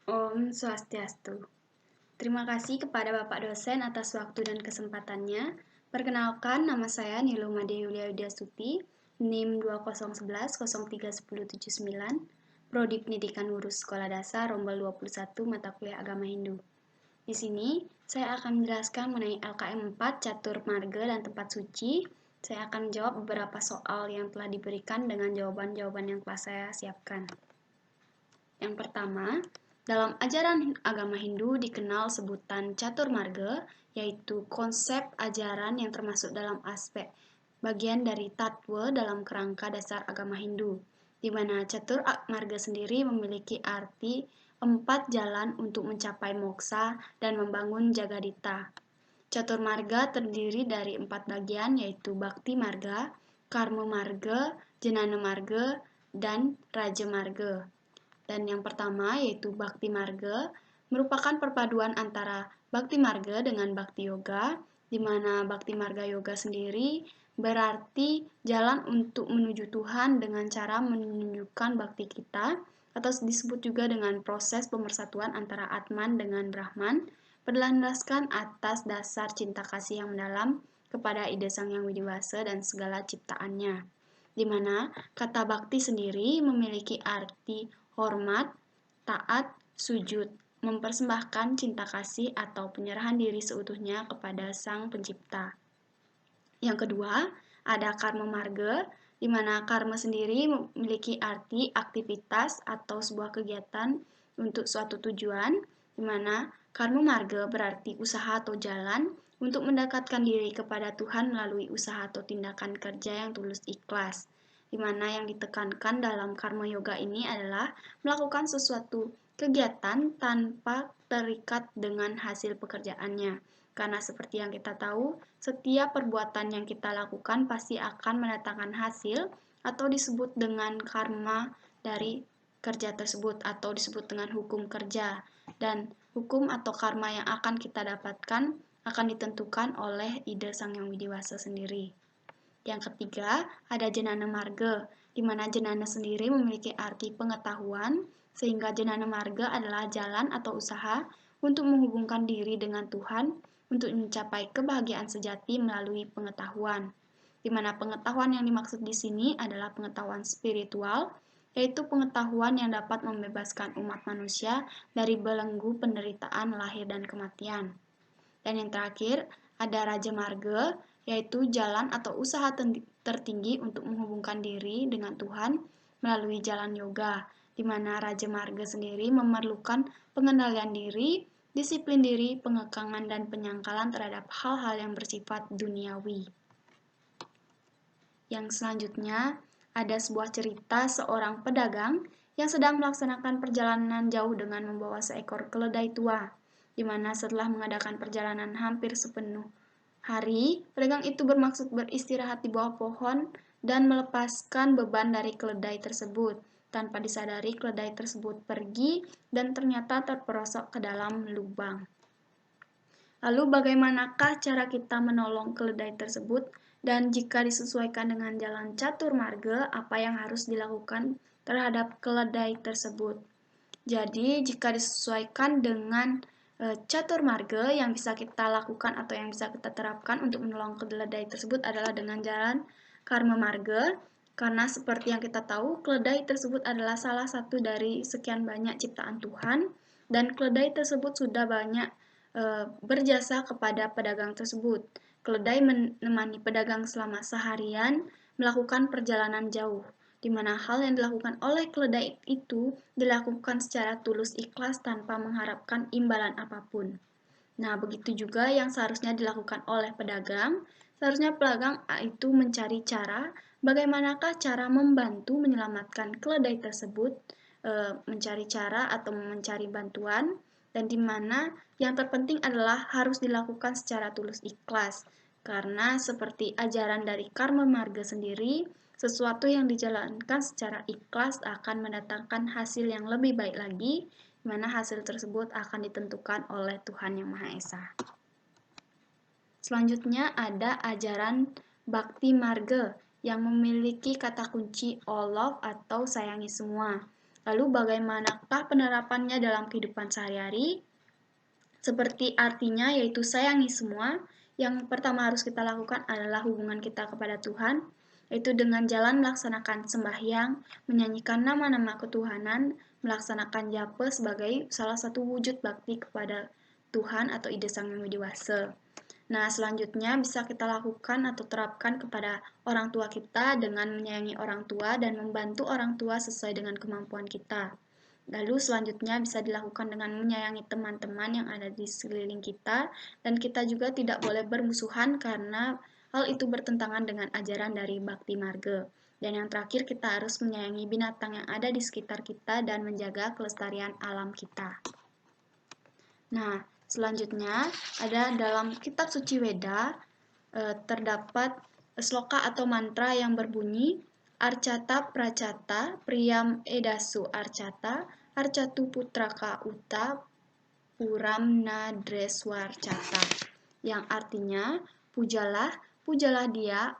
Om Swastiastu. Terima kasih kepada Bapak dosen atas waktu dan kesempatannya. Perkenalkan, nama saya Niluma Yulia Widyasuti, NIM 2011-031079, Prodi Pendidikan Guru Sekolah Dasar Rombel 21 Mata Kuliah Agama Hindu. Di sini, saya akan menjelaskan mengenai LKM 4, Catur Marga dan Tempat Suci. Saya akan menjawab beberapa soal yang telah diberikan dengan jawaban-jawaban yang telah saya siapkan. Yang pertama, dalam ajaran agama Hindu dikenal sebutan Catur Marga, yaitu konsep ajaran yang termasuk dalam aspek bagian dari tatwa dalam kerangka dasar agama Hindu, di mana Catur Marga sendiri memiliki arti 4 jalan untuk mencapai moksa dan membangun Jagadita. Catur Marga terdiri dari 4 bagian, yaitu Bhakti Marga, Karma Marga, Jnana Marga, dan Raja Marga. Dan yang pertama yaitu Bhakti Marga, merupakan perpaduan antara Bhakti Marga dengan Bhakti Yoga, di mana Bhakti Marga Yoga sendiri berarti jalan untuk menuju Tuhan dengan cara menunjukkan bakti kita, atau disebut juga dengan proses pemersatuan antara Atman dengan Brahman, berlandaskan atas dasar cinta kasih yang mendalam kepada ide Sang Yang Widi Wasa dan segala ciptaannya, di mana kata bakti sendiri memiliki arti hormat, taat, sujud, mempersembahkan cinta kasih atau penyerahan diri seutuhnya kepada Sang Pencipta. Yang kedua, ada karma marga, di mana karma sendiri memiliki arti aktivitas atau sebuah kegiatan untuk suatu tujuan, di mana karma marga berarti usaha atau jalan untuk mendekatkan diri kepada Tuhan melalui usaha atau tindakan kerja yang tulus ikhlas, di mana yang ditekankan dalam karma yoga ini adalah melakukan sesuatu kegiatan tanpa terikat dengan hasil pekerjaannya. Karena seperti yang kita tahu, setiap perbuatan yang kita lakukan pasti akan mendatangkan hasil atau disebut dengan karma dari kerja tersebut atau disebut dengan hukum kerja. Dan hukum atau karma yang akan kita dapatkan akan ditentukan oleh ide Sang Yang Widi Wasa sendiri. Yang ketiga, ada Jnana Marga, di mana Jnana sendiri memiliki arti pengetahuan, sehingga Jnana Marga adalah jalan atau usaha untuk menghubungkan diri dengan Tuhan untuk mencapai kebahagiaan sejati melalui pengetahuan. Di mana pengetahuan yang dimaksud di sini adalah pengetahuan spiritual, yaitu pengetahuan yang dapat membebaskan umat manusia dari belenggu penderitaan lahir dan kematian. Dan yang terakhir, ada Raja Marga, yaitu jalan atau usaha tertinggi untuk menghubungkan diri dengan Tuhan melalui jalan yoga, di mana Raja Marga sendiri memerlukan pengendalian diri, disiplin diri, pengekangan, dan penyangkalan terhadap hal-hal yang bersifat duniawi. Yang selanjutnya, ada sebuah cerita seorang pedagang yang sedang melaksanakan perjalanan jauh dengan membawa seekor keledai tua, di mana setelah mengadakan perjalanan hampir sepenuh hari, pedagang itu bermaksud beristirahat di bawah pohon dan melepaskan beban dari keledai tersebut. Tanpa disadari, keledai tersebut pergi dan ternyata terperosok ke dalam lubang. Lalu bagaimanakah cara kita menolong keledai tersebut? Dan jika disesuaikan dengan jalan catur marga, apa yang harus dilakukan terhadap keledai tersebut? Jadi, jika disesuaikan dengan catur marga, yang bisa kita lakukan atau yang bisa kita terapkan untuk menolong keledai tersebut adalah dengan jalan karma marga, karena seperti yang kita tahu, keledai tersebut adalah salah satu dari sekian banyak ciptaan Tuhan, dan keledai tersebut sudah banyak berjasa kepada pedagang tersebut. Keledai menemani pedagang selama seharian melakukan perjalanan jauh, di mana hal yang dilakukan oleh keledai itu dilakukan secara tulus ikhlas tanpa mengharapkan imbalan apapun. Nah, begitu juga yang seharusnya dilakukan oleh pedagang. Seharusnya pedagang itu mencari cara bagaimanakah cara membantu menyelamatkan keledai tersebut, mencari cara atau mencari bantuan, dan di mana yang terpenting adalah harus dilakukan secara tulus ikhlas. Karena seperti ajaran dari Karma Marga sendiri, sesuatu yang dijalankan secara ikhlas akan mendatangkan hasil yang lebih baik lagi, di mana hasil tersebut akan ditentukan oleh Tuhan Yang Maha Esa. Selanjutnya ada ajaran Bhakti Marga yang memiliki kata kunci all love atau sayangi semua. Lalu bagaimanakah penerapannya dalam kehidupan sehari-hari? Seperti artinya yaitu sayangi semua. Yang pertama harus kita lakukan adalah hubungan kita kepada Tuhan, yaitu dengan jalan melaksanakan sembahyang, menyanyikan nama-nama ketuhanan, melaksanakan japa sebagai salah satu wujud bakti kepada Tuhan atau ide Sang Yang Widi Wasa. Nah, selanjutnya bisa kita lakukan atau terapkan kepada orang tua kita dengan menyayangi orang tua dan membantu orang tua sesuai dengan kemampuan kita. Lalu selanjutnya bisa dilakukan dengan menyayangi teman-teman yang ada di sekeliling kita, dan kita juga tidak boleh bermusuhan karena hal itu bertentangan dengan ajaran dari Bhakti Marga. Dan yang terakhir, kita harus menyayangi binatang yang ada di sekitar kita dan menjaga kelestarian alam kita. Nah, selanjutnya ada dalam kitab suci Weda terdapat sloka atau mantra yang berbunyi Arcata Pracata Priyam Edasu Arcata Arcatu Putraka Uta Puram Nadreswarcata, yang artinya pujalah dia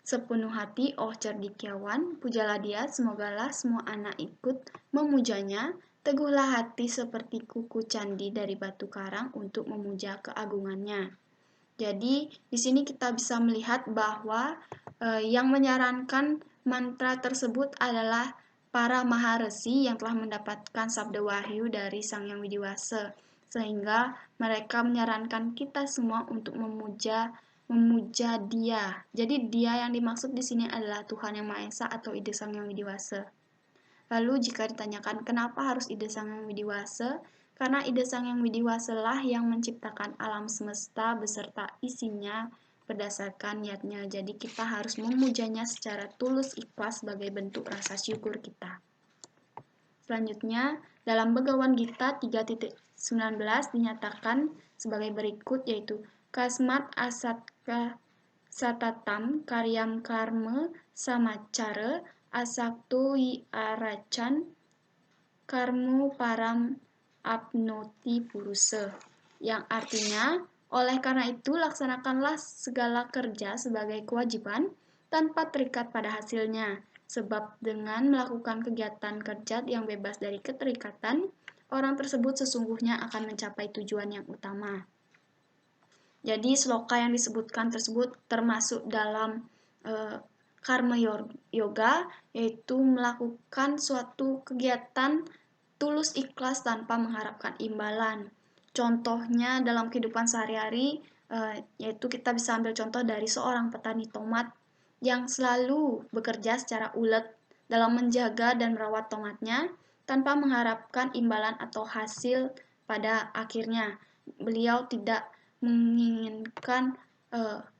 sepenuh hati, oh cerdikiawan, pujalah dia, semogalah semua anak ikut memujanya, teguhlah hati seperti kuku candi dari batu karang untuk memuja keagungannya. Jadi, di sini kita bisa melihat bahwa yang menyarankan mantra tersebut adalah para maharesi yang telah mendapatkan sabda wahyu dari Sang Yang Widi Wasa, sehingga mereka menyarankan kita semua untuk memuja Dia. Jadi Dia yang dimaksud di sini adalah Tuhan Yang Maha Esa atau ide Sang Yang Widi Wasa. Lalu jika ditanyakan kenapa harus ide Sang Yang Widi Wasa? Karena ide Sang Yang Widi Wasa lah yang menciptakan alam semesta beserta isinya berdasarkan niatnya. Jadi kita harus memujanya secara tulus ikhlas sebagai bentuk rasa syukur kita. Selanjutnya, dalam Begawan Gita 3.19 dinyatakan sebagai berikut, yaitu Kasmat asatka satatam karyam karma samacara asakto aracan karmu param apnoti purusa, yang artinya oleh karena itu laksanakanlah segala kerja sebagai kewajiban tanpa terikat pada hasilnya, sebab dengan melakukan kegiatan kerja yang bebas dari keterikatan, orang tersebut sesungguhnya akan mencapai tujuan yang utama. Jadi sloka yang disebutkan tersebut termasuk dalam karma yoga, yaitu melakukan suatu kegiatan tulus ikhlas tanpa mengharapkan imbalan. Contohnya dalam kehidupan sehari-hari, yaitu kita bisa ambil contoh dari seorang petani tomat yang selalu bekerja secara ulet dalam menjaga dan merawat tomatnya tanpa mengharapkan imbalan atau hasil pada akhirnya. Beliau tidak menginginkan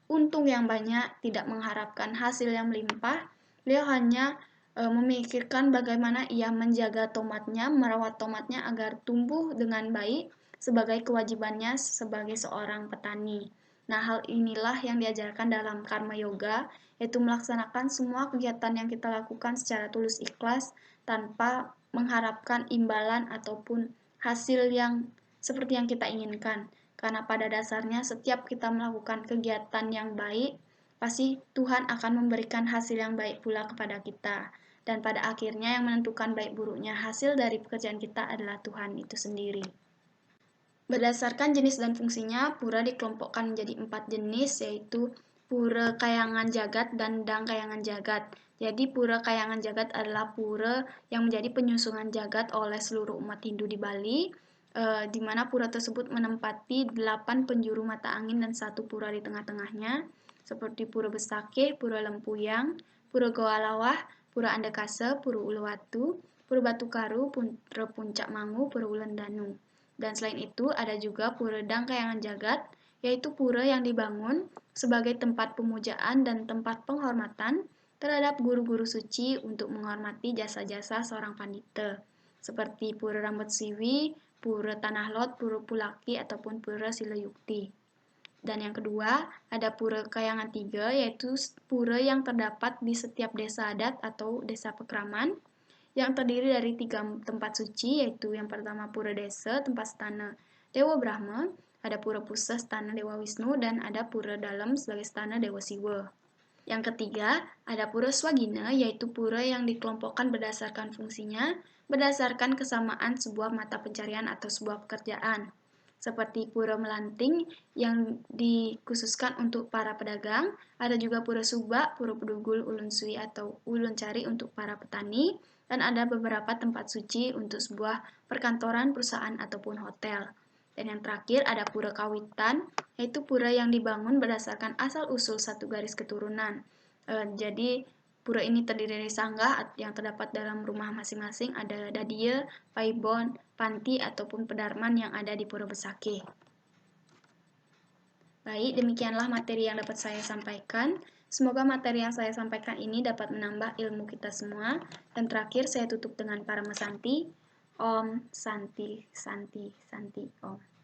untung yang banyak, tidak mengharapkan hasil yang melimpah. Beliau hanya memikirkan bagaimana ia menjaga tomatnya, merawat tomatnya agar tumbuh dengan baik sebagai kewajibannya sebagai seorang petani. Nah, hal inilah yang diajarkan dalam karma yoga, yaitu melaksanakan semua kegiatan yang kita lakukan secara tulus ikhlas tanpa mengharapkan imbalan ataupun hasil yang seperti yang kita inginkan. Karena pada dasarnya setiap kita melakukan kegiatan yang baik, pasti Tuhan akan memberikan hasil yang baik pula kepada kita. Dan pada akhirnya yang menentukan baik buruknya hasil dari pekerjaan kita adalah Tuhan itu sendiri. Berdasarkan jenis dan fungsinya, pura dikelompokkan menjadi 4 jenis, yaitu pura kayangan jagat dan dang kayangan jagat. Jadi pura kayangan jagat adalah pura yang menjadi penyusungan jagat oleh seluruh umat Hindu di Bali, di mana pura tersebut menempati 8 penjuru mata angin dan 1 pura di tengah-tengahnya, seperti Pura Besakeh, Pura Lempuyang, Pura Goalawah, Pura Andakasa, Pura Uluwatu, Pura Batu Karu, Pura Puncak Mangu, Pura Ulendanu. Dan selain itu ada juga Pura Dang Kayangan Jagat, yaitu pura yang dibangun sebagai tempat pemujaan dan tempat penghormatan terhadap guru-guru suci untuk menghormati jasa-jasa seorang pandita, seperti Pura Rambut Siwi, Pura Tanah Lot, Pura Pulaki, ataupun Pura Silayukti. Dan yang kedua, ada Pura Kayangan Tiga, yaitu pura yang terdapat di setiap desa adat atau desa pekraman, yang terdiri dari 3 tempat suci, yaitu yang pertama Pura Desa, tempat stana Dewa Brahma, ada Pura Pusat, stana Dewa Wisnu, dan ada Pura Dalam sebagai stana Dewa Siwa. Yang ketiga, ada pura swagina, yaitu pura yang dikelompokkan berdasarkan fungsinya, berdasarkan kesamaan sebuah mata pencarian atau sebuah pekerjaan. Seperti pura melanting yang dikhususkan untuk para pedagang, ada juga pura subak, pura pedugul, ulun sui atau ulun cari untuk para petani, dan ada beberapa tempat suci untuk sebuah perkantoran, perusahaan, ataupun hotel. Dan yang terakhir ada pura kawitan, yaitu pura yang dibangun berdasarkan asal-usul satu garis keturunan. Jadi pura ini terdiri dari sanggah yang terdapat dalam rumah masing-masing, ada dadia, paibon, panti, ataupun pedarman yang ada di Pura Besakih. Baik, demikianlah materi yang dapat saya sampaikan. Semoga materi yang saya sampaikan ini dapat menambah ilmu kita semua. Dan terakhir saya tutup dengan Paramasanti. Om Santi Santi Santi Om.